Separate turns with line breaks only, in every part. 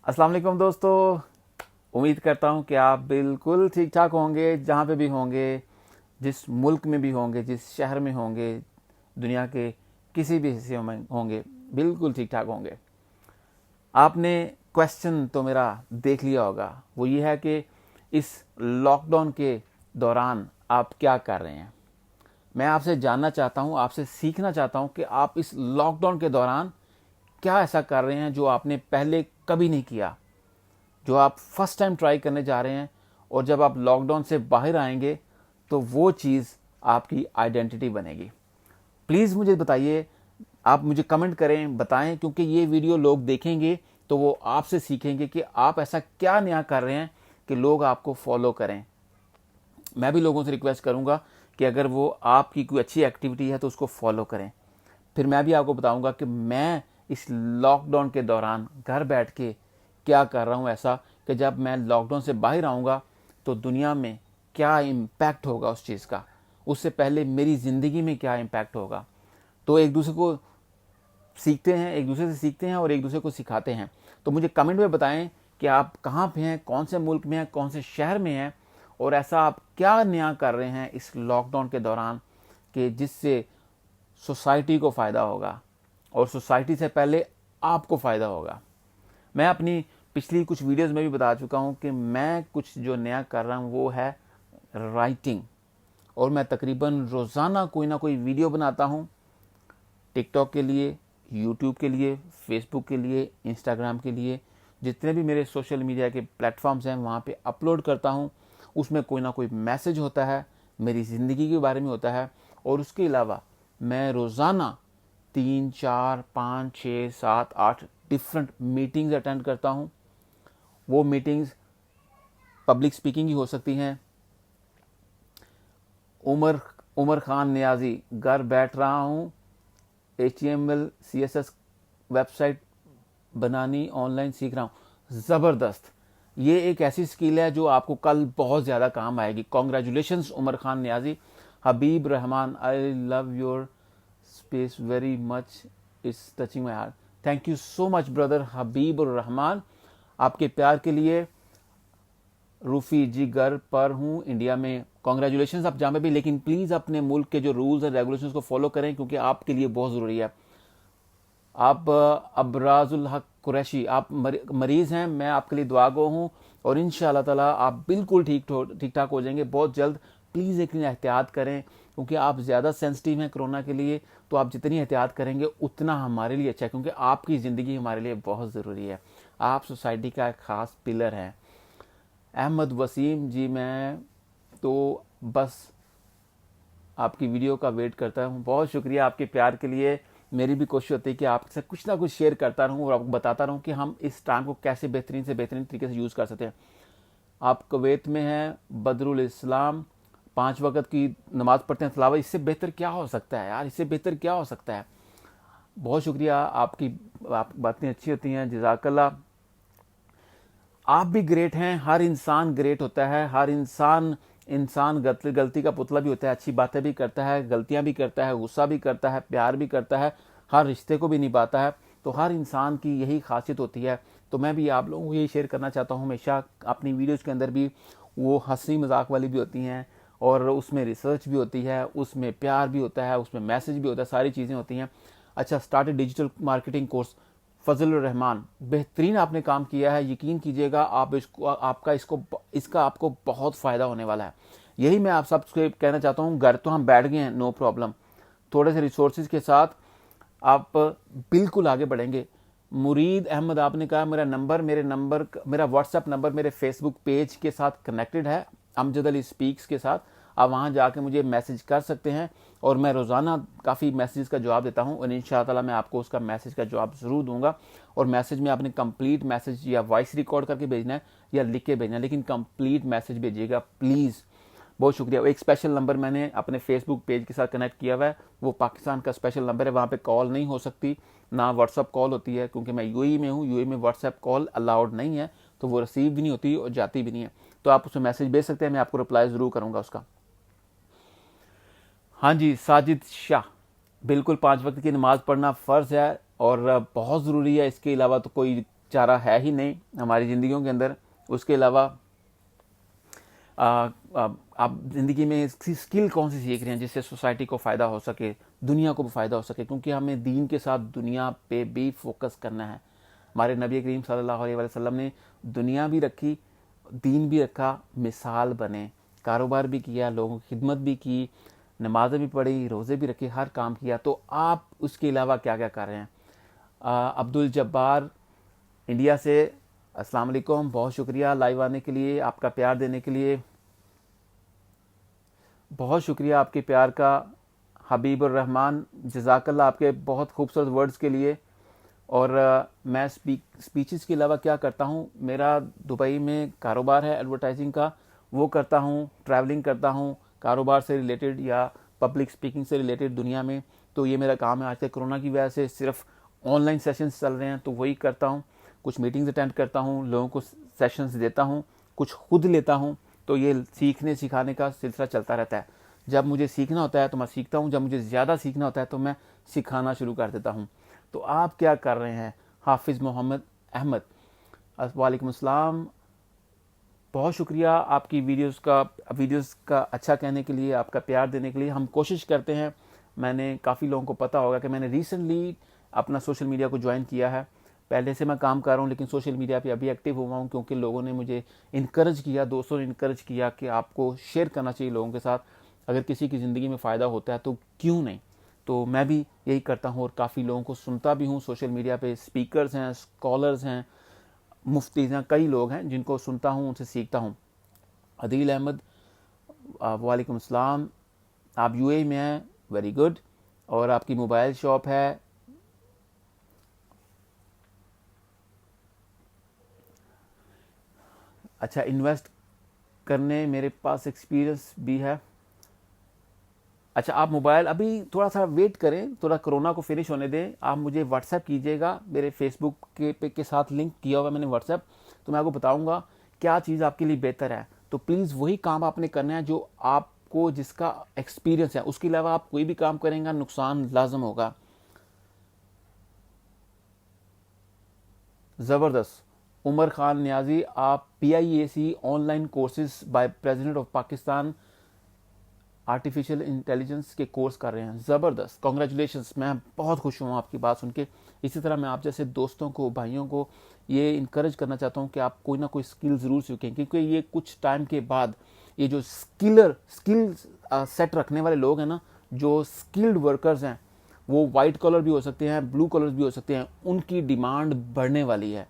अस्सलाम वालेकुम दोस्तों। उम्मीद करता हूँ कि आप बिल्कुल ठीक ठाक होंगे, जहाँ पे भी होंगे, जिस मुल्क में भी होंगे, जिस शहर में होंगे, दुनिया के किसी भी हिस्से में होंगे, बिल्कुल ठीक ठाक होंगे। आपने क्वेश्चन तो मेरा देख लिया होगा, वो ये है कि इस लॉकडाउन के दौरान आप क्या कर रहे हैं। मैं आपसे जानना चाहता हूँ, आपसे सीखना चाहता हूँ कि आप इस लॉकडाउन के दौरान क्या ऐसा कर रहे हैं जो आपने पहले कभी नहीं किया, जो आप फर्स्ट टाइम ट्राई करने जा रहे हैं। और जब आप लॉकडाउन से बाहर आएंगे तो वो चीज़ आपकी आइडेंटिटी बनेगी। प्लीज़ मुझे बताइए, आप मुझे कमेंट करें, बताएं, क्योंकि ये वीडियो लोग देखेंगे तो वो आपसे सीखेंगे कि आप ऐसा क्या नया कर रहे हैं कि लोग आपको फॉलो करें। मैं भी लोगों से रिक्वेस्ट करूंगा कि अगर वो आपकी कोई अच्छी एक्टिविटी है तो उसको फॉलो करें। फिर मैं भी आपको बताऊंगा कि मैं इस लॉकडाउन के दौरान घर बैठ के क्या कर रहा हूं ऐसा कि जब मैं लॉकडाउन से बाहर आऊंगा तो दुनिया में क्या इम्पैक्ट होगा उस चीज़ का, उससे पहले मेरी ज़िंदगी में क्या इम्पैक्ट होगा। तो एक दूसरे को सीखते हैं, एक दूसरे से सीखते हैं और एक दूसरे को सिखाते हैं। तो मुझे कमेंट में बताएं कि आप कहाँ पे हैं, कौन से मुल्क में हैं, कौन से शहर में हैं, और ऐसा आप क्या नया कर रहे हैं इस लॉकडाउन के दौरान कि जिससे सोसाइटी को फ़ायदा होगा और सोसाइटी से पहले आपको फ़ायदा होगा। मैं अपनी पिछली कुछ वीडियोस में भी बता चुका हूँ कि मैं कुछ जो नया कर रहा हूँ वो है राइटिंग। और मैं तकरीबन रोज़ाना कोई ना कोई वीडियो बनाता हूँ, टिकटॉक के लिए, यूट्यूब के लिए, फेसबुक के लिए, इंस्टाग्राम के लिए, जितने भी मेरे सोशल मीडिया के प्लेटफॉर्म्स हैं वहाँ पे अपलोड करता हूँ। उसमें कोई ना कोई मैसेज होता है, मेरी ज़िंदगी के बारे में होता है। और उसके अलावा मैं रोज़ाना 3, 4, 5, 6, 7, 8 डिफरेंट मीटिंग्स अटेंड करता हूँ। वो मीटिंग्स पब्लिक स्पीकिंग की हो सकती हैं। उमर उमर खान नियाजी, घर बैठ रहा हूँ, HTML CSS वेबसाइट बनानी ऑनलाइन सीख रहा हूँ। ज़बरदस्त। ये एक ऐसी स्किल है जो आपको कल बहुत ज़्यादा काम आएगी। Congratulations Umar Khan Niazi. Habib Rahman, I love your space very much, it's touching my heart. Thank you so much brother Habib और रहमान, आपके प्यार के लिए। रूफ़ी जी, घर पर हूँ इंडिया में। कॉन्ग्रेचुलेशन आप जहाँ भी, लेकिन प्लीज़ अपने मुल्क के जो रूल्स एंड रेगुलेशंस को फॉलो करें क्योंकि आपके लिए बहुत ज़रूरी है। आप अबराजुल हक कुरैशी, आप मरीज़ हैं, मैं आपके लिए दुआ गो हूँ और इंशाअल्लाह ताला आप बिल्कुल ठीक ठाक हो जाएंगे बहुत जल्द। प्लीज़ लेकिन एहतियात करें क्योंकि आप ज़्यादा सेंसिटिव हैं कोरोना के लिए। तो आप जितनी एहतियात करेंगे उतना हमारे लिए अच्छा है क्योंकि आपकी ज़िंदगी हमारे लिए बहुत ज़रूरी है। आप सोसाइटी का एक ख़ास पिलर हैं। अहमद वसीम जी, मैं तो बस आपकी वीडियो का वेट करता हूँ। बहुत शुक्रिया आपके प्यार के लिए। मेरी भी कोशिश होती है कि आपसे कुछ ना कुछ शेयर करता रहूँ और आपको बताता रहूँ कि हम इस टाइम को कैसे बेहतरीन से बेहतरीन तरीके से यूज़ कर सकते हैं। आप कुवैत में हैं, बदरुल इस्लाम, 5 वक्त की नमाज पढ़ते हैं, तलावत। इससे बेहतर क्या हो सकता है यार, इससे बेहतर क्या हो सकता है। बहुत शुक्रिया आपकी, आप बातें अच्छी होती हैं, जज़ाकल्लाह। आप भी ग्रेट हैं, हर इंसान ग्रेट होता है। हर इंसान इंसान गलती का पुतला भी होता है, अच्छी बातें भी करता है, गलतियां भी करता है, गुस्सा भी करता है, प्यार भी करता है, हर रिश्ते को भी निभाता है। तो हर इंसान की यही खासियत होती है। तो मैं भी आप लोगों को यही शेयर करना चाहता हूँ हमेशा अपनी वीडियोज़ के अंदर भी। वो हंसी मजाक वाली भी होती हैं और उसमें रिसर्च भी होती है, उसमें प्यार भी होता है, उसमें मैसेज भी होता है, सारी चीज़ें होती हैं। अच्छा, स्टार्टेड डिजिटल मार्केटिंग कोर्स, फजल रहमान, बेहतरीन आपने काम किया है। यकीन कीजिएगा आप इसको, आपका इसका आपको बहुत फ़ायदा होने वाला है। यही मैं आप सबसे कहना चाहता हूँ। घर तो हम बैठ गए हैं, नो प्रॉब्लम, थोड़े से रिसोर्सेज के साथ आप बिल्कुल आगे बढ़ेंगे। मुरीद अहमद, आपने कहा मेरा व्हाट्सएप नंबर मेरे फेसबुक पेज के साथ कनेक्टेड है, अमजद अली स्पीक्स के साथ। आप वहाँ जाके मुझे मैसेज कर सकते हैं और मैं रोज़ाना काफ़ी मैसेज का जवाब देता हूँ और इंशाअल्लाह ताला मैं आपको उसका मैसेज का जवाब ज़रूर दूंगा। और मैसेज में आपने कंप्लीट मैसेज या वॉइस रिकॉर्ड करके भेजना है या लिख के भेजना है, लेकिन कंप्लीट मैसेज भेजिएगा प्लीज़। बहुत शुक्रिया। एक स्पेशल नंबर मैंने अपने फेसबुक पेज के साथ कनेक्ट किया हुआ है, वो पाकिस्तान का स्पेशल नंबर है। वहाँ पे कॉल नहीं हो सकती, ना व्हाट्सअप कॉल होती है क्योंकि मैं यूएई में हूँ। यूएई में व्हाट्सएप कॉल अलाउड नहीं है, तो वो रिसीव भी नहीं होती और जाती भी नहीं है। तो आप उसमें मैसेज भेज सकते हैं, मैं आपको रिप्लाई ज़रूर करूँगा उसका। हाँ जी, साजिद शाह, बिल्कुल 5 वक्त की नमाज़ पढ़ना फ़र्ज़ है और बहुत ज़रूरी है। इसके अलावा तो कोई चारा है ही नहीं हमारी ज़िंदगियों के अंदर। उसके अलावा आप ज़िंदगी में स्किल कौन सी सीख रहे हैं जिससे सोसाइटी को फ़ायदा हो सके, दुनिया को भी फ़ायदा हो सके, क्योंकि हमें दीन के साथ दुनिया पे भी फोकस करना है। हमारे नबी करीम सल्लल्लाहु अलैहि वसल्लम ने दुनिया भी रखी, दीन भी रखा, मिसाल बने, कारोबार भी किया, लोगों की खिदमत भी की, नमाज़ें भी पढ़ी, रोज़े भी रखे, हर काम किया। तो आप उसके अलावा क्या क्या कर रहे हैं? अब्दुल जब्बार इंडिया से, अस्सलाम वालेकुम, बहुत शुक्रिया लाइव आने के लिए, आपका प्यार देने के लिए बहुत शुक्रिया आपके प्यार का। हबीबुर रहमान, जज़ाकल्लाह आपके बहुत खूबसूरत वर्ड्स के लिए। और मैं स्पीचेस के अलावा क्या करता हूँ, मेरा दुबई में कारोबार है एडवर्टाइजिंग का, वो करता हूँ, ट्रैवलिंग करता हूँ कारोबार से रिलेटेड या पब्लिक स्पीकिंग से रिलेटेड दुनिया में। तो ये मेरा काम है। आजकल कोरोना की वजह से सिर्फ ऑनलाइन सेशंस चल रहे हैं, तो वही करता हूँ। कुछ मीटिंग्स अटेंड करता हूँ, लोगों को सेशंस देता हूँ, कुछ खुद लेता हूँ। तो ये सीखने सिखाने का सिलसिला चलता रहता है। जब मुझे सीखना होता है तो मैं सीखता हूँ, जब मुझे ज़्यादा सीखना होता है तो मैं सिखाना शुरू कर देता हूँ। तो आप क्या कर रहे हैं? हाफिज़ मोहम्मद अहमद, वालेकुम अस्सलाम, बहुत शुक्रिया आपकी वीडियोस का अच्छा कहने के लिए, आपका प्यार देने के लिए। हम कोशिश करते हैं, मैंने काफ़ी लोगों को पता होगा कि मैंने रिसेंटली अपना सोशल मीडिया को ज्वाइन किया है। पहले से मैं काम कर रहा हूँ लेकिन सोशल मीडिया पे अभी एक्टिव हुआ हूँ क्योंकि लोगों ने मुझे इनकरेज किया, दोस्तों ने इनकरेज किया कि आपको शेयर करना चाहिए लोगों के साथ। अगर किसी की ज़िंदगी में फ़ायदा होता है तो क्यों नहीं। तो मैं भी यही करता हूँ और काफ़ी लोगों को सुनता भी हूँ सोशल मीडिया पे। स्पीकर्स हैं, स्कॉलर्स हैं, मुफ्ती हैं, कई लोग हैं जिनको सुनता हूँ, उनसे सीखता हूँ। अदील अहमद, वालेकुम अस्सलाम, आप यूएई में हैं, वेरी गुड। और आपकी मोबाइल शॉप है। अच्छा, इन्वेस्ट करने मेरे पास एक्सपीरियंस भी है। अच्छा, आप मोबाइल अभी थोड़ा सा वेट करें, थोड़ा कोरोना को फिनिश होने दें। आप मुझे व्हाट्सएप कीजिएगा, मेरे फेसबुक के साथ लिंक किया हुआ मैंने व्हाट्सएप, तो मैं आपको बताऊंगा क्या चीज़ आपके लिए बेहतर है। तो प्लीज़ वही काम आपने करना है जो आपको जिसका एक्सपीरियंस है। उसके अलावा आप कोई भी काम करेंगे नुकसान लाजम होगा। ज़बरदस्त। उमर खान न्याजी, आप PIAC online courses by president of Pakistan artificial intelligence के कोर्स कर रहे हैं, ज़बरदस्त, कॉन्ग्रेचुलेशंस। मैं बहुत खुश हूँ आपकी बात सुन के। इसी तरह मैं आप जैसे दोस्तों को, भाइयों को ये इनकरेज करना चाहता हूँ कि आप कोई ना कोई स्किल ज़रूर सीखें, क्योंकि ये कुछ टाइम के बाद ये जो स्किल सेट रखने वाले लोग हैं ना, जो स्किल्ड वर्कर्स हैं, वो वाइट कॉलर भी हो सकते हैं, ब्लू कॉलर भी हो सकते हैं, उनकी डिमांड बढ़ने वाली है।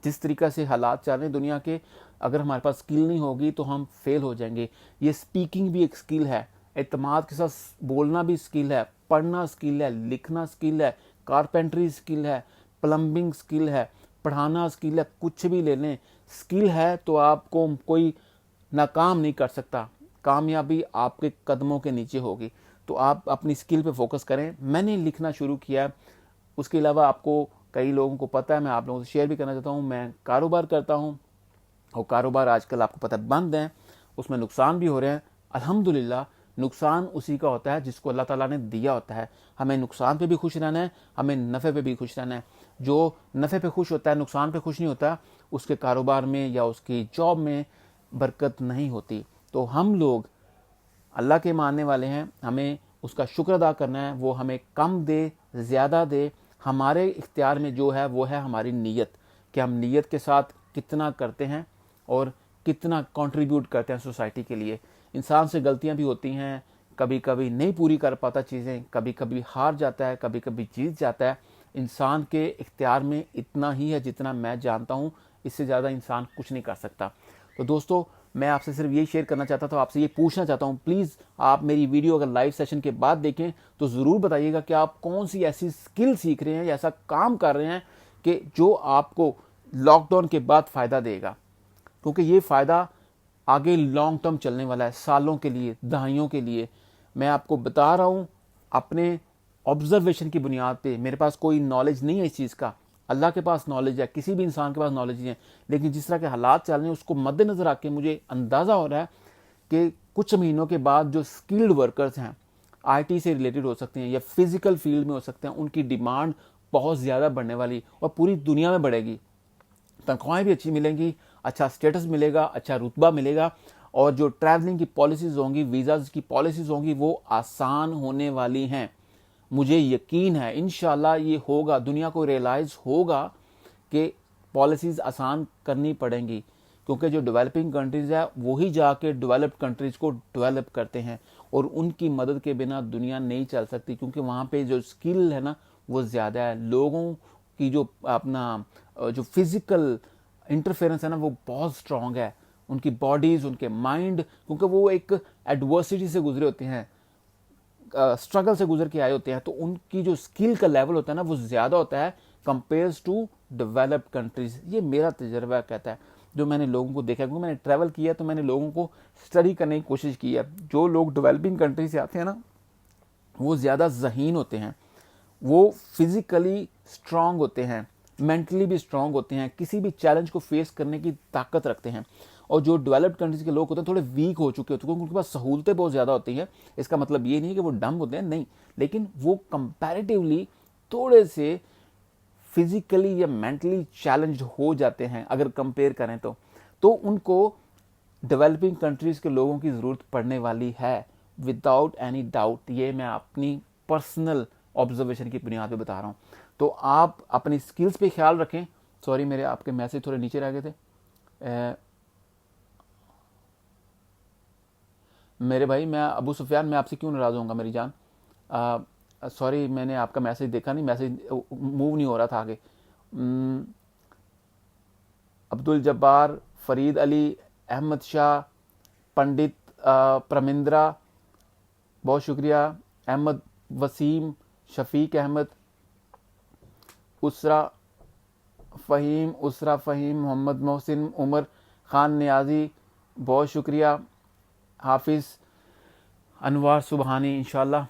जिस तरीक़ा से हालात चल रहे हैं दुनिया के, अगर हमारे पास स्किल नहीं होगी तो हम फेल हो जाएंगे। ये स्पीकिंग भी एक स्किल है, एतमाद के साथ बोलना भी स्किल है, पढ़ना स्किल है, लिखना स्किल है, कारपेंटरी स्किल है, प्लम्बिंग स्किल है, पढ़ाना स्किल है। कुछ भी ले लें, स्किल है तो आपको कोई नाकाम नहीं कर सकता। कामयाबी आपके कदमों के नीचे होगी। तो आप अपनी स्किल पे फोकस करें। मैंने लिखना शुरू किया। उसके अलावा आपको कई लोगों को पता है, मैं आप लोगों से शेयर भी करना चाहता हूँ, मैं कारोबार करता हूँ और कारोबार आजकल आपको पता है बंद है, उसमें नुकसान भी हो रहे हैं। अल्हम्दुलिल्लाह, नुकसान उसी का होता है जिसको अल्लाह ताला ने दिया होता है। हमें नुकसान पे भी खुश रहना है, हमें नफ़े पे भी खुश रहना है। जो नफ़े पे खुश होता है, नुकसान पे खुश नहीं होता, उसके कारोबार में या उसकी जॉब में बरकत नहीं होती। तो हम लोग अल्लाह के मानने वाले हैं, हमें उसका शुक्र अदा करना है। वो हमें कम दे, ज़्यादा दे, हमारे इख्तियार में जो है वो है हमारी नीयत, कि हम नीयत के साथ कितना करते हैं और कितना कंट्रीब्यूट करते हैं सोसाइटी के लिए। इंसान से गलतियां भी होती हैं, कभी कभी नहीं पूरी कर पाता चीज़ें, कभी कभी हार जाता है, कभी कभी जीत जाता है। इंसान के इख्तियार में इतना ही है जितना मैं जानता हूँ, इससे ज़्यादा इंसान कुछ नहीं कर सकता। तो दोस्तों, मैं आपसे सिर्फ यही शेयर करना चाहता था, आपसे ये पूछना चाहता हूँ, प्लीज़ आप मेरी वीडियो अगर लाइव सेशन के बाद देखें तो ज़रूर बताइएगा कि आप कौन सी ऐसी स्किल सीख रहे हैं या ऐसा काम कर रहे हैं कि जो आपको लॉकडाउन के बाद फ़ायदा देगा। क्योंकि ये फ़ायदा आगे लॉन्ग टर्म चलने वाला है, सालों के लिए, दहाइयों के लिए। मैं आपको बता रहा हूँ अपने ऑब्जर्वेशन की बुनियाद पे। मेरे पास कोई नॉलेज नहीं है इस चीज़ का, अल्लाह के पास नॉलेज है, किसी भी इंसान के पास नॉलेज नहीं है। लेकिन जिस तरह के हालात चल रहे हैं उसको मद्देनज़र आके मुझे अंदाज़ा हो रहा है कि कुछ महीनों के बाद जो स्किल्ड वर्कर्स हैं, IT से रिलेटेड हो सकते हैं या फिज़िकल फील्ड में हो सकते हैं, उनकी डिमांड बहुत ज़्यादा बढ़ने वाली और पूरी दुनिया में बढ़ेगी। तनख्वाहें भी अच्छी मिलेंगी, अच्छा स्टेटस मिलेगा, अच्छा रुतबा मिलेगा, और जो ट्रैवलिंग की पॉलिसीज़ होंगी, वीज़ाज़ की पॉलिसीज़ होंगी, वो आसान होने वाली हैं। मुझे यकीन है इंशाल्लाह ये होगा, दुनिया को रियलाइज़ होगा कि पॉलिसीज़ आसान करनी पड़ेंगी, क्योंकि जो डेवलपिंग कंट्रीज़ है वही जाके डेवलप्ड कंट्रीज़ को डेवलप करते हैं, और उनकी मदद के बिना दुनिया नहीं चल सकती, क्योंकि वहाँ पे जो स्किल है ना वो ज़्यादा है, लोगों की जो अपना जो फिज़िकल इंटरफेरेंस है ना वो बहुत स्ट्रॉन्ग है, उनकी बॉडीज़, उनके माइंड, क्योंकि वो एक एडवर्सिटी से गुजरे होते हैं, स्ट्रगल से गुजर के आए होते हैं, तो उनकी जो स्किल का लेवल होता है ना वो ज़्यादा होता है कंपेयर्स टू डेवलप्ड कंट्रीज़। ये मेरा तजर्बा कहता है, जो मैंने लोगों को देखा, क्योंकि मैंने ट्रैवल किया तो मैंने लोगों को स्टडी करने की कोशिश की है। जो लोग डेवलपिंग कंट्री से आते हैं ना वो ज़्यादा ज़हीन होते हैं, वो फिज़िकली स्ट्रांग होते हैं, मेंटली भी स्ट्रांग होते हैं, किसी भी चैलेंज को फेस करने की ताकत रखते हैं। और जो डेवलप्ड कंट्रीज़ के लोग होते हैं थोड़े वीक हो चुके होते हैं, क्योंकि उनके पास सहूलतें बहुत ज़्यादा होती हैं। इसका मतलब ये नहीं है कि वो डम होते हैं, नहीं, लेकिन वो कंपैरेटिवली थोड़े से फिजिकली या मेंटली चैलेंज्ड हो जाते हैं अगर कंपेयर करें तो उनको डेवलपिंग कंट्रीज़ के लोगों की ज़रूरत पड़ने वाली है, विदाउट एनी डाउट। ये मैं अपनी पर्सनल ऑब्जर्वेशन की बुनियाद पे बता रहा हूँ। तो आप अपनी स्किल्स पे ख्याल रखें। सॉरी, मेरे आपके मैसेज थोड़े नीचे रह गए थे। मेरे भाई, मैं अबू सुफियान, मैं आपसे क्यों नाराज़ होऊंगा मेरी जान। सॉरी, मैंने आपका मैसेज देखा नहीं, मैसेज मूव नहीं हो रहा था आगे। अब्दुल जब्बार, फरीद अली, अहमद शाह, पंडित प्रमिंद्रा, बहुत शुक्रिया। अहमद वसीम, शफीक अहमद, उसरा फ़हीम, मोहम्मद मोहसिन, उमर ख़ान नियाज़ी, बहुत शुक्रिया। हाफिज़ अनवार सुबहानी, इंशाल्लाह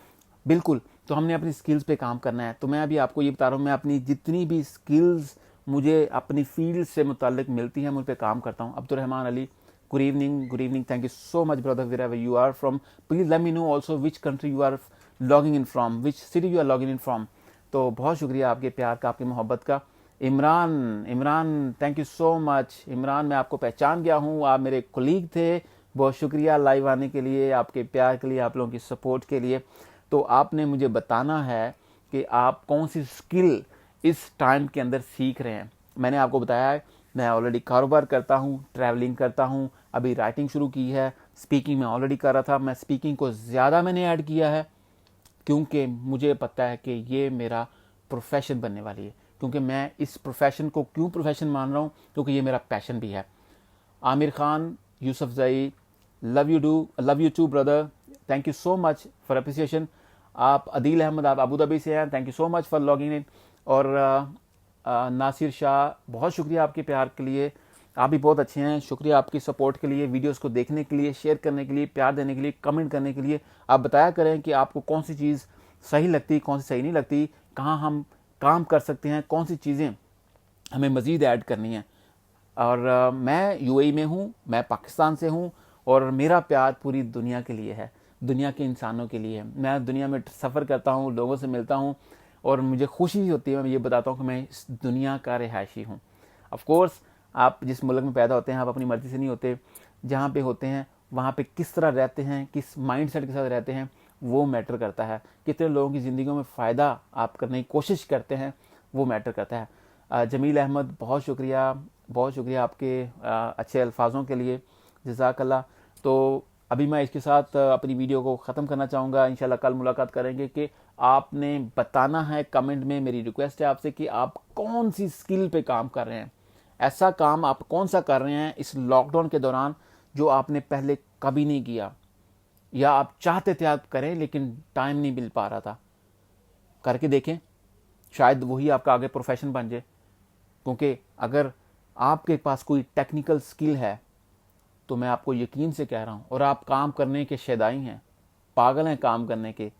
बिल्कुल। तो हमने अपनी स्किल्स पे काम करना है। तो मैं अभी आपको ये बता रहा हूँ, मैं अपनी जितनी भी स्किल्स मुझे अपनी फील्ड से मुताल्लिक मिलती हैं मैं उन पर काम करता हूँ। Abdulrahman Ali, good evening, thank you so much brother, where you are from, please let me know also which country you are logging in from, which city you are logging in from. तो बहुत शुक्रिया आपके प्यार का, आपकी मोहब्बत का। Imran, thank you so much. Imran, मैं आपको पहचान गया हूँ, आप मेरे कोलीग थे। बहुत शुक्रिया लाइव आने के लिए, आपके प्यार के लिए, आप लोगों की सपोर्ट के लिए। तो आपने मुझे बताना है कि आप कौन सी स्किल इस टाइम के अंदर सीख रहे हैं। मैंने आपको बताया है मैं ऑलरेडी कारोबार करता हूँ, ट्रैवलिंग करता हूँ, अभी राइटिंग शुरू की है, स्पीकिंग मैं ऑलरेडी कर रहा था। मैं स्पीकिंग को ज़्यादा मैंने ऐड किया है क्योंकि मुझे पता है कि ये मेरा प्रोफेशन बनने वाली है। क्योंकि मैं इस प्रोफेशन को क्यों प्रोफेशन मान रहा हूँ, क्योंकि ये मेरा पैशन भी है। Aamir Khan, Yusuf Zai, love you too brother, thank you so much for appreciation. आप अदील अहमद, आप अबू धाबी से हैं, thank you so much for logging in. और नासिर शाह, बहुत शुक्रिया आपके प्यार के लिए, आप भी बहुत अच्छे हैं। शुक्रिया आपकी सपोर्ट के लिए, वीडियोस को देखने के लिए, शेयर करने के लिए, प्यार देने के लिए, कमेंट करने के लिए। आप बताया करें कि आपको कौन सी चीज़ सही लगती, कौन सी सही नहीं लगती, कहाँ हम काम कर सकते हैं, कौन सी चीज़ें हमें मज़ीद ऐड करनी है। और मैं यूएई में हूँ, मैं पाकिस्तान से हूँ, और मेरा प्यार पूरी दुनिया के लिए है, दुनिया के इंसानों के लिए है। मैं दुनिया में सफ़र करता हूँ, लोगों से मिलता हूँ, और मुझे खुशी होती है, मैं ये बताता हूँ कि मैं इस दुनिया का रिहायशी हूँ। ऑफ कोर्स आप जिस मुल्क में पैदा होते हैं आप अपनी मर्ज़ी से नहीं होते, जहाँ पे होते हैं वहाँ पे किस तरह रहते हैं, किस माइंडसेट के साथ रहते हैं, वो मैटर करता है। कितने लोगों की ज़िंदगियों में फ़ायदा आप करने की कोशिश करते हैं, वो मैटर करता है। जमील अहमद, बहुत शुक्रिया आपके अच्छे अल्फाजों के लिए, जज़ाकल्लाह। तो अभी मैं इसके साथ अपनी वीडियो को ख़त्म करना चाहूँगा। इंशाल्लाह कल मुलाकात करेंगे कि आपने बताना है कमेंट में, मेरी रिक्वेस्ट है आपसे कि आप कौन सी स्किल पे काम कर रहे हैं, ऐसा काम आप कौन सा कर रहे हैं इस लॉकडाउन के दौरान जो आपने पहले कभी नहीं किया, या आप चाहते थे आप करें लेकिन टाइम नहीं मिल पा रहा था। करके देखें, शायद वही आपका आगे प्रोफेशन बन जाए। क्योंकि अगर आपके पास कोई टेक्निकल स्किल है तो मैं आपको यकीन से कह रहा हूँ, और आप काम करने के शैदाई हैं, पागल हैं काम करने के,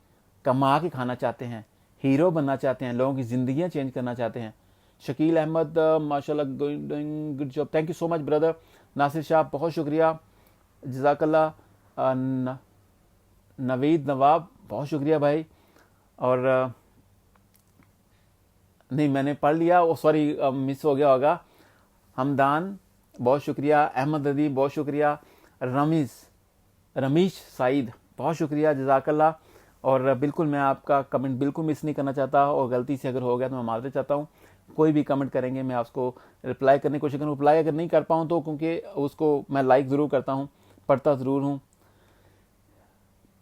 कमा के खाना चाहते हैं, हीरो बनना चाहते हैं, लोगों की ज़िंदगियाँ चेंज करना चाहते हैं। शकील अहमद, माशाल्लाह doing good job, thank you so much brother. Nasir Shah, बहुत शुक्रिया, जज़ाकल्लाह। नवीद नवाब, बहुत शुक्रिया भाई। और नहीं, मैंने पढ़ लिया, वो सॉरी मिस हो गया होगा। हमदान बहुत शुक्रिया, अहमद अदी बहुत शुक्रिया, रमीश साइद बहुत शुक्रिया, जज़ाकल्लाह। और बिल्कुल मैं आपका कमेंट बिल्कुल मिस नहीं करना चाहता, और गलती से अगर हो गया तो मैं माफ़ी चाहता हूँ। कोई भी कमेंट करेंगे मैं उसको रिप्लाई करने की कोशिश करूँ, रिप्लाई अगर नहीं कर पाऊँ तो क्योंकि उसको मैं लाइक ज़रूर करता हूँ, पढ़ता ज़रूर हूँ।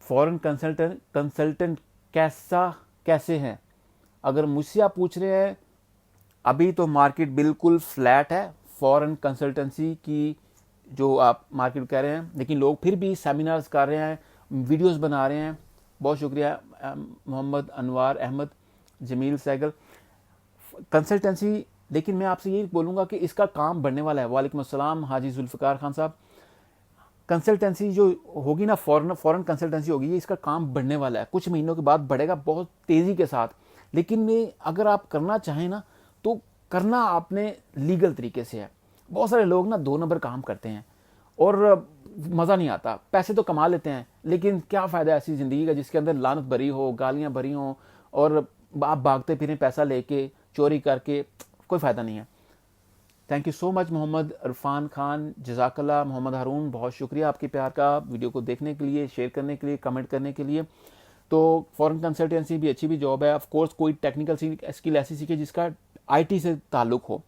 फॉरेन कंसल्टेंट कैसे हैं, अगर मुझसे आप पूछ रहे हैं, अभी तो मार्केट बिल्कुल फ्लैट है फॉरेन कंसल्टेंसी की, जो आप मार्केट कह रहे हैं, लेकिन लोग फिर भी सेमिनार्स कर रहे हैं, वीडियोस बना रहे हैं। बहुत शुक्रिया मोहम्मद अनवार अहमद, जमील सैगल। कंसल्टेंसी, लेकिन मैं आपसे यही बोलूँगा कि इसका काम बढ़ने वाला है। वालेकुम अस्सलाम हाजी जुल्फ़िकार खान साहब। कंसल्टेंसी जो होगी ना, फॉरेन कंसल्टेंसी होगी, ये इसका काम बढ़ने वाला है, कुछ महीनों के बाद बढ़ेगा बहुत तेज़ी के साथ। लेकिन में अगर आप करना चाहें ना, तो करना आपने लीगल तरीके से है। बहुत सारे लोग ना 2 नंबर काम करते हैं और मज़ा नहीं आता, पैसे तो कमा लेते हैं, लेकिन क्या फ़ायदा ऐसी ज़िंदगी का जिसके अंदर लानत भरी हो, गालियाँ भरी हों, और आप भागते फिरें पैसा लेके, चोरी करके, कोई फ़ायदा नहीं है। Thank you so much Mohammad Irfan Khan, जज़ाकल्लाह। मोहम्मद हारून बहुत शुक्रिया आपके प्यार का, वीडियो को देखने के लिए, शेयर करने के लिए, कमेंट करने के लिए। तो फॉरेन कंसल्टेंसी भी अच्छी भी जॉब है। ऑफ कोर्स कोई टेक्निकल स्किल ऐसी सीखे जिसका आईटी से ताल्लुक़ हो,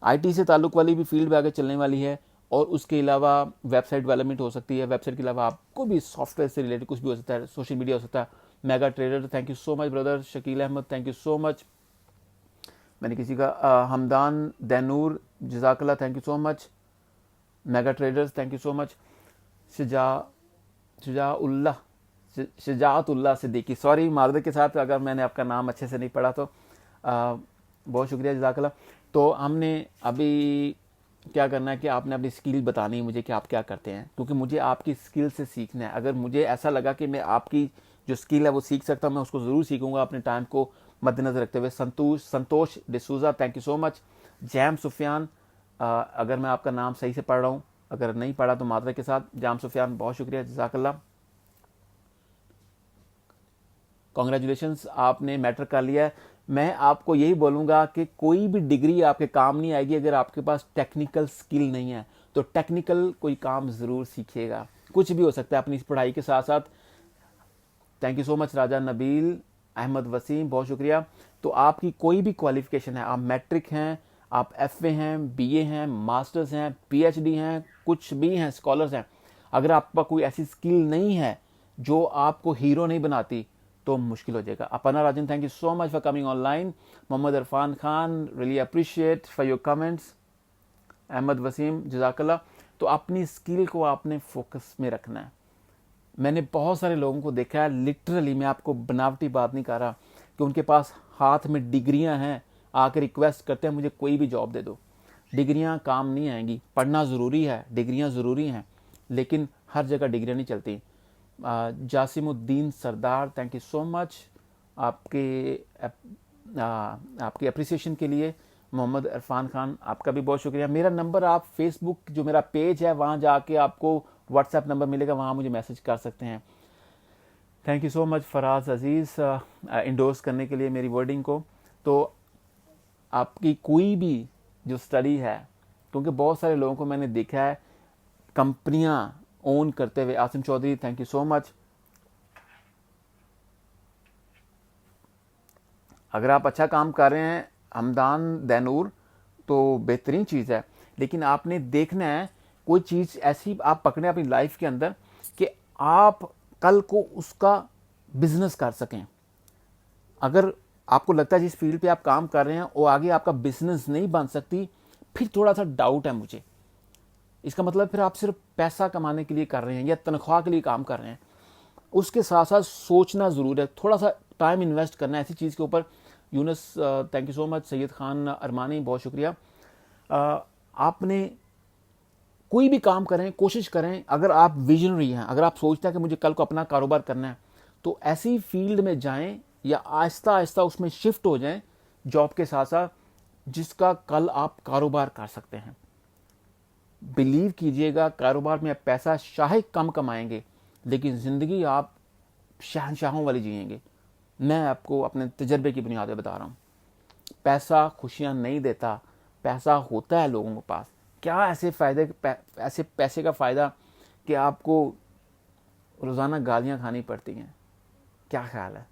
आईटी से ताल्लुक़ वाली भी फील्ड में आगे चलने वाली है। और उसके अलावा वेबसाइट डेवलपमेंट हो सकती है, वेबसाइट के अलावा आपको भी सॉफ्टवेयर से रिलेटेड कुछ भी हो सकता है, सोशल मीडिया हो सकता है। Mega trader, thank you so much brother. Shakeel Ahmed, thank you so much. मैंने किसी का हमदान दैनूर, जज़ाकल्लाह, thank you so much. Mega traders, thank you so much. Shujaullah Siddiqui, sorry मार्दर के साथ अगर मैंने आपका नाम अच्छे से नहीं पढ़ा तो बहुत शुक्रिया, जज़ाकल्लाह। तो हमने अभी क्या करना है कि आपने अपनी स्किल बतानी है मुझे कि आप क्या करते हैं, क्योंकि मुझे आपकी स्किल से सीखना है। अगर मुझे ऐसा लगा कि मैं आपकी जो स्किल है वो सीख सकता हूँ, मैं उसको ज़रूर सीखूंगा अपने टाइम को मद्देनजर रखते हुए। Santosh D'Souza, thank you so much. जैम सुफियान, अगर मैं आपका नाम सही से पढ़ रहा हूँ, अगर नहीं पढ़ा तो मादरा के साथ। जाम सुफियान बहुत शुक्रिया, जज़ाकल्लाह। कॉन्ग्रेचुलेशंस, आपने मैटर कर लिया है। मैं आपको यही बोलूँगा कि कोई भी डिग्री आपके काम नहीं आएगी अगर आपके पास टेक्निकल स्किल नहीं है। तो टेक्निकल कोई काम ज़रूर सीखिएगा, कुछ भी हो सकता है अपनी इस पढ़ाई के साथ साथ। थैंक यू सो मच राजा नबील अहमद वसीम, बहुत शुक्रिया। तो आपकी कोई भी क्वालिफिकेशन है, आप मैट्रिक हैं, आप एफए हैं, बीए हैं, मास्टर्स हैं, पीएचडी हैं, कुछ भी हैं, स्कॉलर्स हैं, अगर आपका कोई ऐसी स्किल नहीं है जो आपको हीरो नहीं बनाती तो मुश्किल हो जाएगा। अपना Rajan, thank you so much for coming online. Mohammad Irfan Khan, really appreciate for your comments. Ahmed Waseem, जज़ाकल्लाह। तो अपनी स्किल को आपने फोकस में रखना है। मैंने बहुत सारे लोगों को देखा है, लिटरली मैं आपको बनावटी बात नहीं कर रहा, कि उनके पास हाथ में डिग्रियां हैं, आकर रिक्वेस्ट करते हैं मुझे कोई भी जॉब दे दो। डिग्रियां काम नहीं आएंगी, पढ़ना ज़रूरी है, डिग्रियां ज़रूरी हैं, लेकिन हर जगह डिग्रियां नहीं चलती। जासिमुद्दीन सरदार, थैंक यू सो मच आपके अप्रिसिएशन के लिए। मोहम्मद इरफान खान, आपका भी बहुत शुक्रिया। मेरा नंबर आप फेसबुक जो मेरा पेज है वहाँ जाके आपको व्हाट्सएप नंबर मिलेगा, वहाँ मुझे मैसेज कर सकते हैं। Thank you so much Faraz Aziz endorse करने के लिए मेरी वर्डिंग को। तो आपकी कोई भी जो स्टडी है, क्योंकि बहुत सारे लोगों को मैंने देखा है कंपनियां ओन करते हुए। Asim Chaudhary, thank you so much. अगर आप अच्छा काम कर रहे हैं हमदान दैनूर, तो बेहतरीन चीज़ है, लेकिन आपने देखना है कोई चीज़ ऐसी आप पकड़ें अपनी लाइफ के अंदर कि आप कल को उसका बिजनेस कर सकें। अगर आपको लगता है जिस फील्ड पे आप काम कर रहे हैं वो आगे आपका बिजनेस नहीं बन सकती, फिर थोड़ा सा डाउट है मुझे। इसका मतलब फिर आप सिर्फ पैसा कमाने के लिए कर रहे हैं या तनख्वाह के लिए काम कर रहे हैं। उसके साथ साथ सोचना ज़रूर है, थोड़ा सा टाइम इन्वेस्ट करना है ऐसी चीज़ के ऊपर। Younus, thank you so much. Syed Khan Armani, बहुत शुक्रिया। आपने कोई भी काम करें, कोशिश करें, अगर आप विजनरी हैं, अगर आप सोचते हैं कि मुझे कल को अपना कारोबार करना है, तो ऐसी फील्ड में जाएं या आहिस्ता आहिस्ता उसमें शिफ्ट हो जाएं जॉब के साथ साथ, जिसका कल आप कारोबार कर सकते हैं। बिलीव कीजिएगा, कारोबार में आप पैसा शायद कम कमाएंगे, लेकिन ज़िंदगी आप शहंशाहों वाली जिएंगे। मैं आपको अपने तजर्बे की बुनियाद पर बता रहा हूँ। पैसा खुशियाँ नहीं देता, पैसा होता है लोगों के पास, क्या ऐसे ऐसे पैसे का फ़ायदा कि आपको रोज़ाना गालियाँ खानी पड़ती हैं? क्या ख्याल है?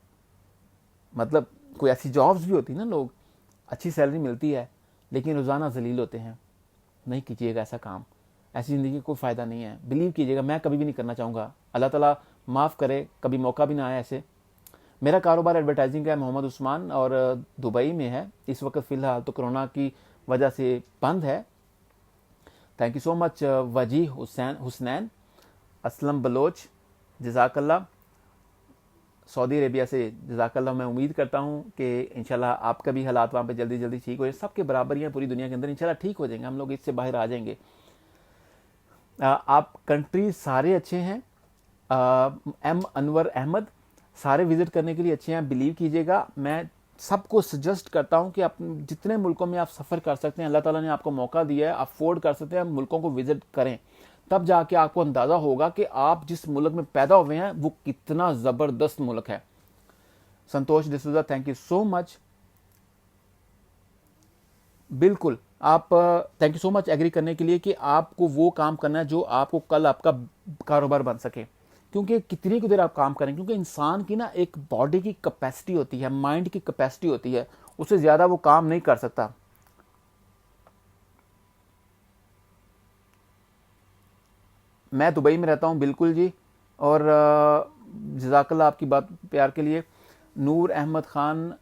मतलब कोई ऐसी जॉब्स भी होती है ना, लोग अच्छी सैलरी मिलती है लेकिन रोज़ाना जलील होते हैं। नहीं कीजिएगा ऐसा काम, ऐसी ज़िंदगी का कोई फ़ायदा नहीं है। बिलीव कीजिएगा, मैं कभी भी नहीं करना चाहूँगा। अल्लाह ताला माफ़ करे, कभी मौका भी ना आए ऐसे। मेरा कारोबार एडवर्टाइजिंग का है, मोहम्मद उस्मान, और दुबई में है इस वक्त फ़िलहाल, तो कोरोना की वजह से बंद है। Thank you so much Waji Husnain, Aslam Baloch, जज़ाकल्ला, सऊदी अरेबिया से जज़ाकल्ला। मैं उम्मीद करता हूँ कि इंशाल्लाह आपका भी हालात वहाँ पे जल्दी जल्दी ठीक हो जाए। सबके बराबर ही हैं पूरी दुनिया के अंदर, इंशाल्लाह ठीक हो जाएंगे, हम लोग इससे बाहर आ जाएंगे। आप कंट्री सारे अच्छे हैं। एम अनवर अहमद, सारे विज़िट करने के लिए अच्छे हैं। बिलीव कीजिएगा, मैं सबको सजेस्ट करता हूं कि आप जितने मुल्कों में आप सफ़र कर सकते हैं, अल्लाह ताला ने आपको मौका दिया है, अफोर्ड कर सकते हैं, मुल्कों को विज़िट करें। तब जाके आपको अंदाज़ा होगा कि आप जिस मुल्क में पैदा हुए हैं वो कितना ज़बरदस्त मुल्क है। Santosh D'Souza, thank you so much. बिल्कुल, आप thank you so much agree करने के लिए कि आपको वो काम करना है जो आपको कल आपका कारोबार बन सके। क्योंकि कितनी देर आप काम करें, क्योंकि इंसान की ना एक बॉडी की कैपेसिटी होती है, माइंड की कैपेसिटी होती है, उससे ज़्यादा वो काम नहीं कर सकता। मैं दुबई में रहता हूँ, बिल्कुल जी, और जज़ाकल्लाह आपकी बात प्यार के लिए। Noor Ahmed Khan,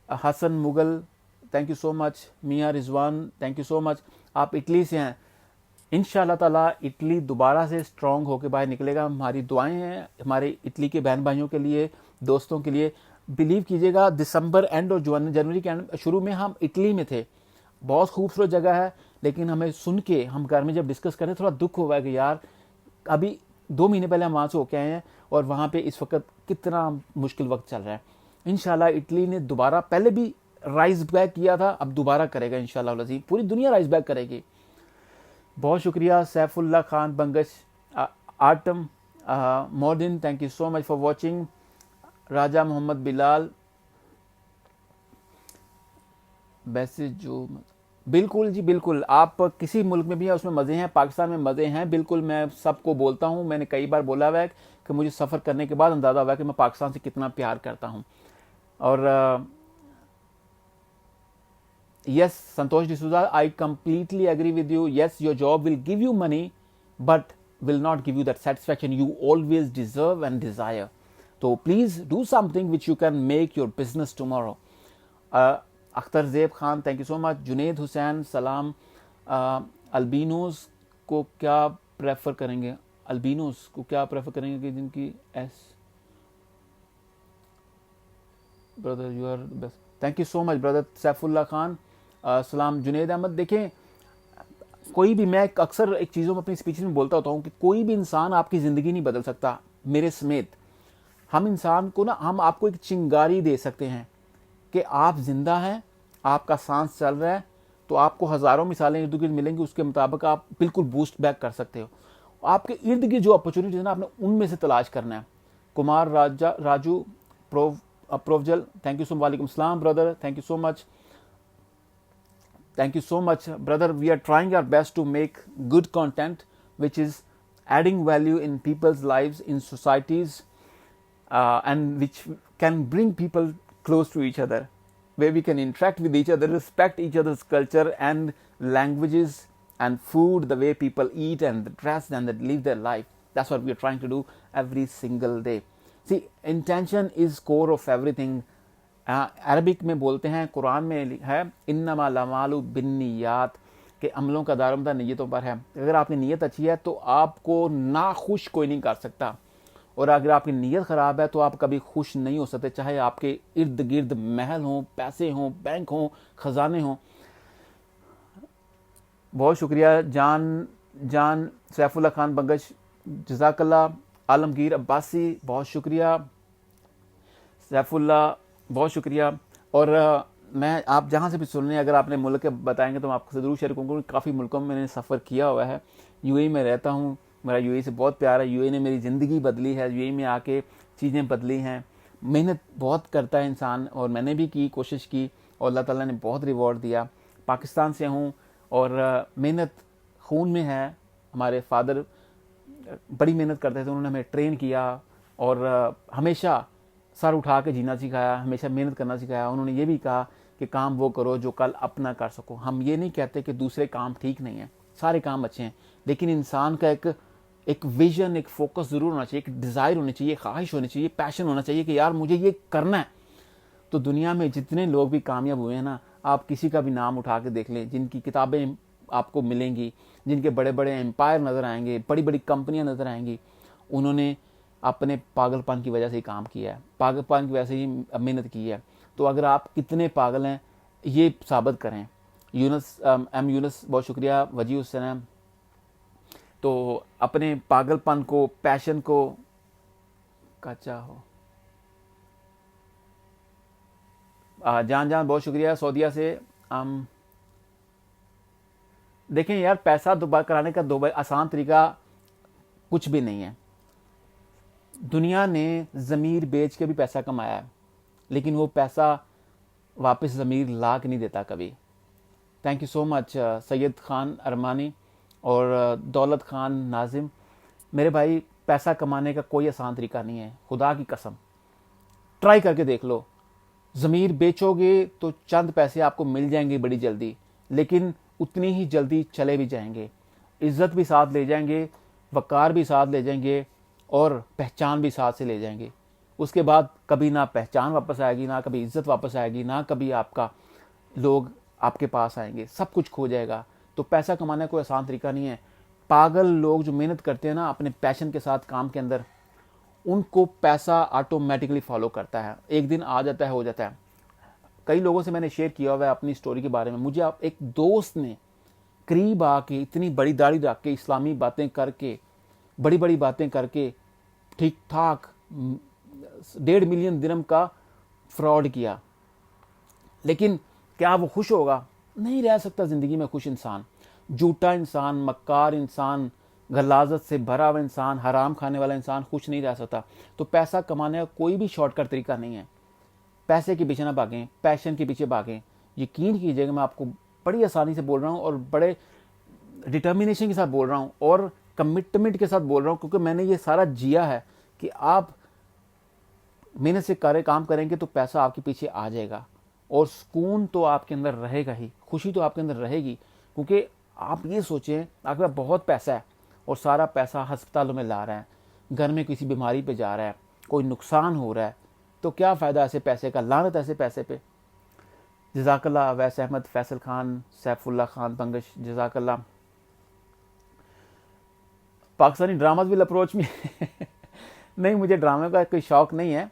Hasan Mughal, thank you so much. मियाँ Rizwan, thank you so much. आप इटली से हैं, इंशाल्लाह ताला इटली दोबारा से स्ट्रॉन्ग होकर बाहर निकलेगा। हमारी दुआएं हैं हमारे इटली के बहन भाइयों के लिए, दोस्तों के लिए। बिलीव कीजिएगा, दिसंबर एंड और जनवरी के एंड शुरू में हम इटली में थे, बहुत खूबसूरत जगह है, लेकिन हमें सुन के हम घर में जब डिस्कस करें थोड़ा दुख हुआ कि यार अभी 2 महीने पहले हम वहाँ से होके आए हैं और वहाँ पे इस वक्त कितना मुश्किल वक्त चल रहा है। इंशाल्लाह इटली ने दोबारा, पहले भी राइज बैक किया था, अब दोबारा करेगा इंशाल्लाह अज़ीम, पूरी दुनिया राइज बैक करेगी। बहुत शुक्रिया सैफुल्ला खान बंगश, आटम मॉर्डिन, thank you so much for watching. Raja Mohammad Bilal, वैसे जो बिल्कुल जी बिल्कुल, आप किसी मुल्क में भी हैं उसमें मज़े हैं, पाकिस्तान में मज़े हैं बिल्कुल। मैं सबको बोलता हूँ, मैंने कई बार बोला हुआ है कि मुझे सफ़र करने के बाद अंदाज़ा हुआ है कि मैं पाकिस्तान से कितना प्यार करता हूँ। और yes, Santosh D'Souza, I completely agree with you. Yes, your job will give you money, but will not give you that satisfaction you always deserve and desire. So please do something which you can make your business tomorrow. Akhtar ज़ेब Khan, thank you so much. Junaid Hussain, सलाम। अल्बिनोज को क्या prefer करेंगे? अल्बिनोज को क्या prefer करेंगे कि जिनकी yes brother you are best, thank you so much brother Saifullah Khan, सलाम। जुनेद अहमद, देखें कोई भी, मैं अक्सर एक चीज़ों में अपनी स्पीच में बोलता होता हूँ कि कोई भी इंसान आपकी ज़िंदगी नहीं बदल सकता, मेरे समेत। हम इंसान को ना, हम आपको एक चिंगारी दे सकते हैं कि आप जिंदा हैं, आपका सांस चल रहा है, तो आपको हज़ारों मिसालें इर्द गिर्द मिलेंगी, उसके मुताबिक आप बिल्कुल बूस्ट बैक कर सकते हो। आपके इर्द गिर्द जो अपॉर्चुनिटी है ना, आपने उनमें से तलाश करना है। कुमार राजू प्रोवजल, थैंक यू सो, वालेकुम सलाम brother, thank you so much, thank you so much brother. We are trying our best to make good content which is adding value in people's lives, in societies, and which can bring people close to each other, where we can interact with each other, respect each other's culture and languages and food, the way people eat and dress and live their life. That's what we are trying to do every single day. See, intention is core of everything. Arabic में बोलते हैं, कुरान में है, इन्नमा लमालु बिन्नियात, के अमलों का दारोमदार नीयतों पर है। अगर आपकी नीयत अच्छी है तो आपको नाखुश कोई नहीं कर सकता, और अगर आपकी नीयत ख़राब है तो आप कभी खुश नहीं हो सकते, चाहे आपके इर्द गिर्द महल हों, पैसे हों, बैंक हों, ख़जाने हों। बहुत शुक्रिया जान सैफुल्ला खान बंगश, जज़ाकल्ला। आलमगीर अब्बासी, बहुत शुक्रिया। सैफुल्ला, बहुत शुक्रिया। और मैं, आप जहाँ से भी सुन रहे हैं, अगर आपने मुल्क के बताएंगे तो मैं आपको ज़रूर शेयर करूँगा। काफ़ी मुल्कों में मैंने सफ़र किया हुआ है। यूएई में रहता हूँ, मेरा यूएई से बहुत प्यार है। यूएई ने मेरी ज़िंदगी बदली है, यूएई में आके चीज़ें बदली हैं। मेहनत बहुत करता है इंसान, और मैंने भी की, कोशिश की, और अल्लाह ताला ने बहुत रिवॉर्ड दिया। पाकिस्तान से हूँ और मेहनत खून में है। हमारे फादर बड़ी मेहनत करते थे, उन्होंने हमें ट्रेन किया और हमेशा सर उठा के जीना सिखाया, हमेशा मेहनत करना सिखाया। उन्होंने ये भी कहा कि काम वो करो जो कल अपना कर सको। हम ये नहीं कहते कि दूसरे काम ठीक नहीं है, सारे काम अच्छे हैं, लेकिन इंसान का एक विजन, एक फोकस ज़रूर होना चाहिए, एक डिज़ायर होनी चाहिए, ख्वाहिश होनी चाहिए, पैशन होना चाहिए कि यार मुझे ये करना है। तो दुनिया में जितने लोग भी कामयाब हुए हैं ना, आप किसी का भी नाम उठा के देख लें, जिनकी किताबें आपको मिलेंगी, जिनके बड़े बड़े एम्पायर नज़र आएंगे, बड़ी बड़ी कंपनियां नज़र आएंगी, उन्होंने अपने पागलपन की वजह से ही काम किया है, पागलपन की वजह से ही मेहनत की है। तो अगर आप कितने पागल हैं ये साबित करें। यूनस यूनस बहुत शुक्रिया, वजी हुसैन। तो अपने पागलपन को, पैशन को कच्चा हो। जान बहुत शुक्रिया सऊदीया से। देखें यार, पैसा दोबारा कराने का आसान तरीका कुछ भी नहीं है। दुनिया ने ज़मीर बेच के भी पैसा कमाया है, लेकिन वो पैसा वापस ज़मीर ला के नहीं देता कभी। Thank you so much Syed Khan Armani और दौलत खान नाजिम। मेरे भाई, पैसा कमाने का कोई आसान तरीका नहीं है, खुदा की कसम। ट्राई करके देख लो। ज़मीर बेचोगे तो चंद पैसे आपको मिल जाएंगे बड़ी जल्दी, लेकिन उतनी ही जल्दी चले भी जाएंगे। इज़्ज़त भी साथ ले जाएंगे, वक़ार भी साथ ले जाएंगे और पहचान भी साथ से ले जाएंगे। उसके बाद कभी ना पहचान वापस आएगी, ना कभी इज़्ज़त वापस आएगी, ना कभी आपका लोग आपके पास आएंगे, सब कुछ खो जाएगा। तो पैसा कमाने का कोई आसान तरीका नहीं है। पागल लोग जो मेहनत करते हैं ना अपने पैशन के साथ काम के अंदर, उनको पैसा ऑटोमेटिकली फॉलो करता है, एक दिन आ जाता है, हो जाता है। कई लोगों से मैंने शेयर किया हुआ है अपनी स्टोरी के बारे में। मुझे एक दोस्त ने करीब आके, इतनी बड़ी दाढ़ी रख के, इस्लामी बातें करके, बड़ी बड़ी बातें करके, ठीक ठाक 1.5 मिलियन दिरहम का फ्रॉड किया। लेकिन क्या वो खुश होगा? नहीं रह सकता ज़िंदगी में खुश इंसान। झूठा इंसान, मक्कार इंसान, गलाजत से भरा हुआ इंसान, हराम खाने वाला इंसान खुश नहीं रह सकता। तो पैसा कमाने का कोई भी शॉर्टकट तरीका नहीं है। पैसे के पीछे ना भागें, पैशन के पीछे भागें। यकीन कीजिएगा, मैं आपको बड़ी आसानी से बोल रहा हूँ और बड़े डिटर्मिनेशन के साथ बोल रहा हूँ और कमिटमेंट के साथ बोल रहा हूँ, क्योंकि मैंने ये सारा जिया है कि आप मेहनत से काम करेंगे तो पैसा आपके पीछे आ जाएगा और सुकून तो आपके अंदर रहेगा ही, खुशी तो आपके अंदर रहेगी। क्योंकि आप ये सोचें, आपके पास बहुत पैसा है और सारा पैसा अस्पतालों में ला रहा है, घर में किसी बीमारी पे जा रहा है, कोई नुकसान हो रहा है, तो क्या फ़ायदा ऐसे पैसे का? लानत ऐसे पैसे पे। जज़ाकल्लाह वैस अहमद, फैसल खान, सैफुल्ला खान बंगश, जज़ाकल्लाह। Pakistani dramas will approach me. नहीं, मुझे ड्रामे का कोई शौक़ नहीं है।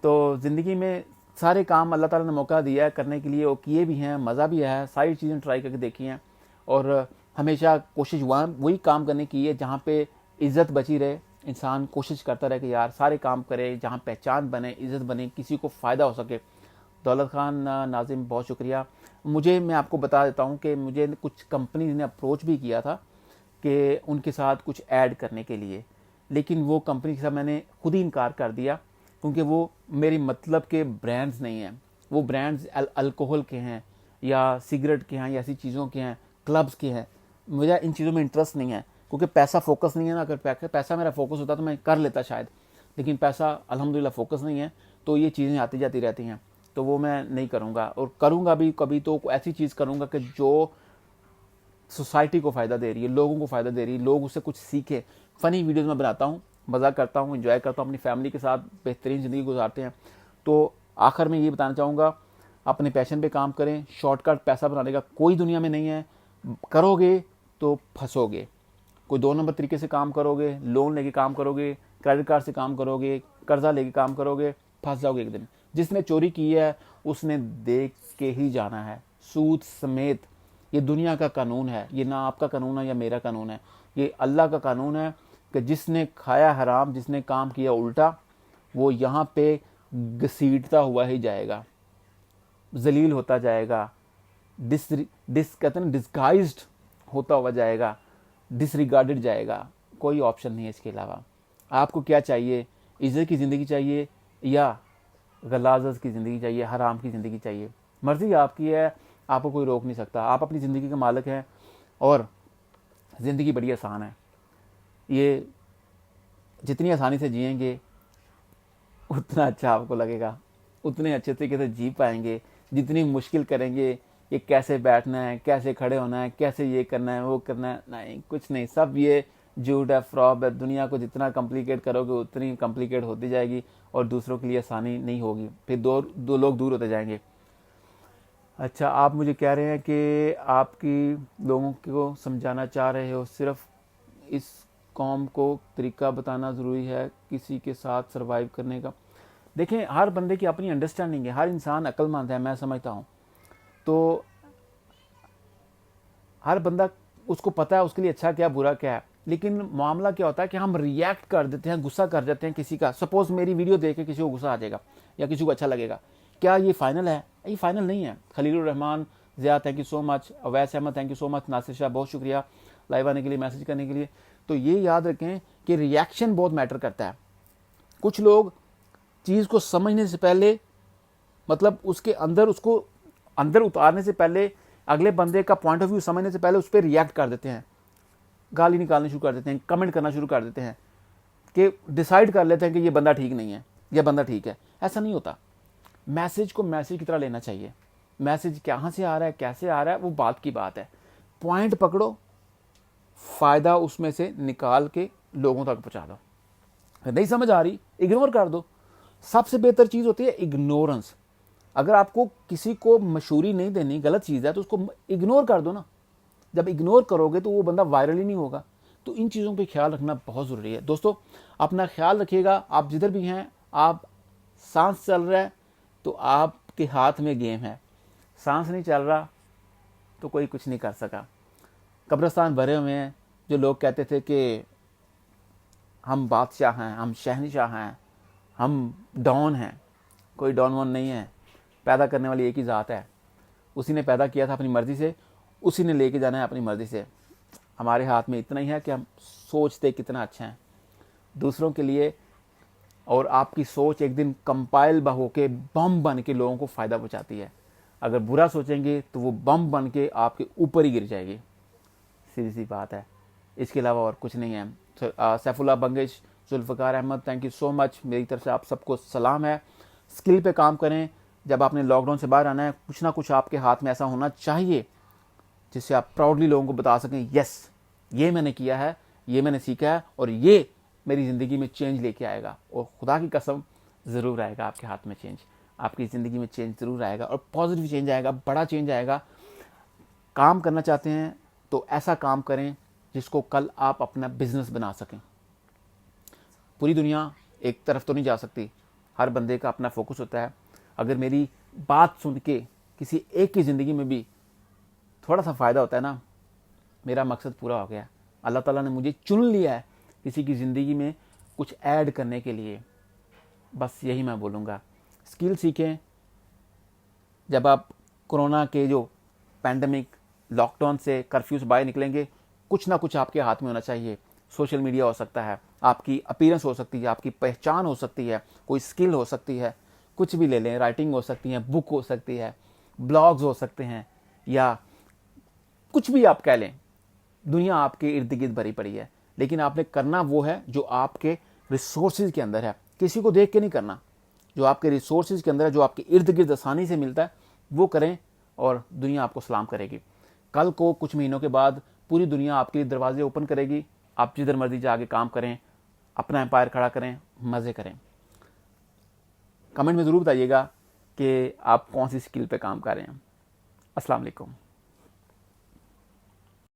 तो ज़िंदगी में सारे काम अल्लाह ताला ने मौका दिया है करने के लिए, वो किए भी हैं, मज़ा भी आया है, सारी चीज़ें ट्राई करके देखी हैं और हमेशा कोशिश वही काम करने की है जहाँ पे इज़्ज़त बची रहे। इंसान कोशिश करता रहे कि यार सारे काम करे जहाँ पहचान बने, इज़्ज़त बने, किसी को फ़ायदा हो सके। दौलत खान नाजिम बहुत शुक्रिया। मैं आपको बता देता हूँ कि मुझे कुछ कंपनी ने अप्रोच भी किया था कि उनके साथ कुछ ऐड करने के लिए, लेकिन वो कंपनी के साथ मैंने खुद ही इनकार कर दिया, क्योंकि वो मेरी मतलब के ब्रांड्स नहीं हैं। वो ब्रांड्स अल्कोहल के हैं या सिगरेट के हैं या ऐसी चीज़ों के हैं, क्लब्स के हैं। मुझे इन चीज़ों में इंटरेस्ट नहीं है, क्योंकि पैसा फोकस नहीं है ना। अगर पैसा मेरा फोकस होता तो मैं कर लेता शायद, लेकिन पैसा अल्हम्दुलिल्लाह फोकस नहीं है, तो ये चीज़ें आती जाती रहती हैं। तो वो मैं नहीं करूँगा, और करूँगा भी कभी तो ऐसी चीज़ करूँगा कि जो सोसाइटी को फ़ायदा दे रही है, लोगों को फ़ायदा दे रही है, लोग उससे कुछ सीखें। फ़नी वीडियोज़ मैं बनाता हूँ, मज़ा करता हूँ, एंजॉय करता हूँ, अपनी फैमिली के साथ बेहतरीन ज़िंदगी गुजारते हैं। तो आखिर में ये बताना चाहूँगा, अपने पैशन पे काम करें। शॉर्टकट पैसा बनाने का कोई दुनिया में नहीं है। करोगे तो फंसोगे। कोई 2 नंबर तरीके से काम करोगे, लोन लेके काम करोगे, क्रेडिट कार्ड से काम करोगे, कर्जा लेके काम करोगे, फंस जाओगे एक दिन। जिसने चोरी की है उसने देख के ही जाना है, सूद समेत। ये दुनिया का कानून है, ये ना आपका कानून है या मेरा कानून है, ये अल्लाह का कानून है कि जिसने खाया हराम, जिसने काम किया उल्टा, वो यहाँ पे घसीटता हुआ ही जाएगा, जलील होता जाएगा, कहते हैं डिस्गाइज्ड होता हुआ जाएगा, डिसरिगार्डेड जाएगा। कोई ऑप्शन नहीं है इसके अलावा। आपको क्या चाहिए? इज़्ज़त की ज़िंदगी चाहिए या गलाज़त की ज़िंदगी चाहिए, हराम की ज़िंदगी चाहिए? मर्ज़ी आपकी है। आपको कोई रोक नहीं सकता। आप अपनी ज़िंदगी के मालिक हैं और ज़िंदगी बड़ी आसान है। ये जितनी आसानी से जिएंगे उतना अच्छा आपको लगेगा, उतने अच्छे तरीके से जी पाएंगे। जितनी मुश्किल करेंगे ये कैसे बैठना है, कैसे खड़े होना है, कैसे ये करना है, वो करना है, नहीं, कुछ नहीं, सब ये झूठ है, फ्रॉड है। दुनिया को जितना कॉम्प्लिकेट करोगे उतनी कॉम्प्लिकेट होती जाएगी और दूसरों के लिए आसानी नहीं होगी, फिर दो लोग दूर होते जाएंगे। अच्छा, आप मुझे कह रहे हैं कि आपकी लोगों को समझाना चाह रहे हो, सिर्फ इस कौम को तरीका बताना ज़रूरी है किसी के साथ सरवाइव करने का। देखें, हर बंदे की अपनी अंडरस्टैंडिंग है, हर इंसान अक्लमंद है, मैं समझता हूँ। तो हर बंदा, उसको पता है उसके लिए अच्छा क्या बुरा क्या है, लेकिन मामला क्या होता है कि हम रिएक्ट कर देते हैं, गुस्सा कर जाते हैं किसी का। सपोज मेरी वीडियो देख के किसी को गुस्सा आ जाएगा या किसी को अच्छा लगेगा, क्या ये फाइनल है? ये फाइनल नहीं है। Khalilur Rahman, Zia, thank you so much. Awais Ahmed, thank you so much. Nasir Shah, बहुत शुक्रिया लाइव आने के लिए, मैसेज करने के लिए। तो ये याद रखें कि रिएक्शन बहुत मैटर करता है। कुछ लोग चीज़ को समझने से पहले, मतलब उसके अंदर, उसको अंदर उतारने से पहले, अगले बंदे का पॉइंट ऑफ व्यू समझने से पहले उस पर रिएक्ट कर देते हैं, गाली निकालनी शुरू कर देते हैं, कमेंट करना शुरू कर देते हैं, कि डिसाइड कर लेते हैं कि ये बंदा ठीक नहीं है, ये बंदा ठीक है। ऐसा नहीं होता। मैसेज को मैसेज की तरह लेना चाहिए। मैसेज कहाँ से आ रहा है, कैसे आ रहा है, वो बात की बात है। पॉइंट पकड़ो, फ़ायदा उसमें से निकाल के लोगों तक पहुँचा दो। नहीं समझ आ रही, इग्नोर कर दो। सबसे बेहतर चीज़ होती है इग्नोरेंस। अगर आपको किसी को मशहूरी नहीं देनी, गलत चीज़ है, तो उसको इग्नोर कर दो ना। जब इग्नोर करोगे तो वो बंदा वायरल ही नहीं होगा। तो इन चीज़ों पे ख्याल रखना बहुत ज़रूरी है। दोस्तों, अपना ख्याल रखिएगा। आप जिधर भी हैं, आप सांस चल रहा है तो आपके हाथ में गेम है, सांस नहीं चल रहा तो कोई कुछ नहीं कर सका। कब्रिस्तान भरे हुए हैं जो लोग कहते थे कि हम बादशाह हैं, हम शहनशाह हैं, हम डॉन हैं। कोई डॉन वॉन नहीं है। पैदा करने वाली एक ही ज़ात है, उसी ने पैदा किया था अपनी मर्ज़ी से, उसी ने लेके जाना है अपनी मर्ज़ी से। हमारे हाथ में इतना ही है कि हम सोचते कितना अच्छा है दूसरों के लिए, और आपकी सोच एक दिन कंपाइल होके बम बन के लोगों को फ़ायदा पहुंचाती है। अगर बुरा सोचेंगे तो वो बम बन के आपके ऊपर ही गिर जाएगी। सीधी सी बात है, इसके अलावा और कुछ नहीं है। Saifullah Bangash, Zulfiqar Ahmed, thank you so much. मेरी तरफ से आप सबको सलाम है। स्किल पे काम करें। जब आपने लॉकडाउन से बाहर आना है, कुछ ना कुछ आपके हाथ में ऐसा होना चाहिए जिससे आप प्राउडली लोगों को बता सकें, यस, ये मैंने किया है, ये मैंने सीखा है और ये मेरी ज़िंदगी में चेंज लेके आएगा। और खुदा की कसम ज़रूर आएगा आपके हाथ में चेंज, आपकी ज़िंदगी में चेंज ज़रूर आएगा और पॉजिटिव चेंज आएगा, बड़ा चेंज आएगा। काम करना चाहते हैं तो ऐसा काम करें जिसको कल आप अपना बिजनेस बना सकें। पूरी दुनिया एक तरफ तो नहीं जा सकती, हर बंदे का अपना फोकस होता है। अगर मेरी बात सुन के किसी एक की ज़िंदगी में भी थोड़ा सा फ़ायदा होता है ना, मेरा मकसद पूरा हो गया। अल्लाह ताला ने मुझे चुन लिया है किसी की ज़िंदगी में कुछ ऐड करने के लिए। बस यही मैं बोलूँगा, स्किल सीखें। जब आप कोरोना के जो पैंडमिक लॉकडाउन से, कर्फ्यू से बाहर निकलेंगे, कुछ ना कुछ आपके हाथ में होना चाहिए। सोशल मीडिया हो सकता है, आपकी अपीयरेंस हो सकती है, आपकी पहचान हो सकती है, कोई स्किल हो सकती है, कुछ भी ले लें। राइटिंग हो सकती है, बुक हो सकती है, ब्लॉग्स हो सकते हैं, या कुछ भी आप कह लें। दुनिया आपके इर्द गिर्द भरी पड़ी है, लेकिन आपने करना वो है जो आपके रिसोर्सेज के अंदर है। किसी को देख के नहीं करना, जो आपके रिसोर्सेज के अंदर है, जो आपके इर्द गिर्द आसानी से मिलता है, वो करें और दुनिया आपको सलाम करेगी। कल को कुछ महीनों के बाद पूरी दुनिया आपके लिए दरवाजे ओपन करेगी। आप जिधर मर्जी जाके काम करें, अपना एम्पायर खड़ा करें, मज़े करें। कमेंट में ज़रूर बताइएगा कि आप कौन सी स्किल पे काम कर रहे हैं। अस्सलाम वालेकुम।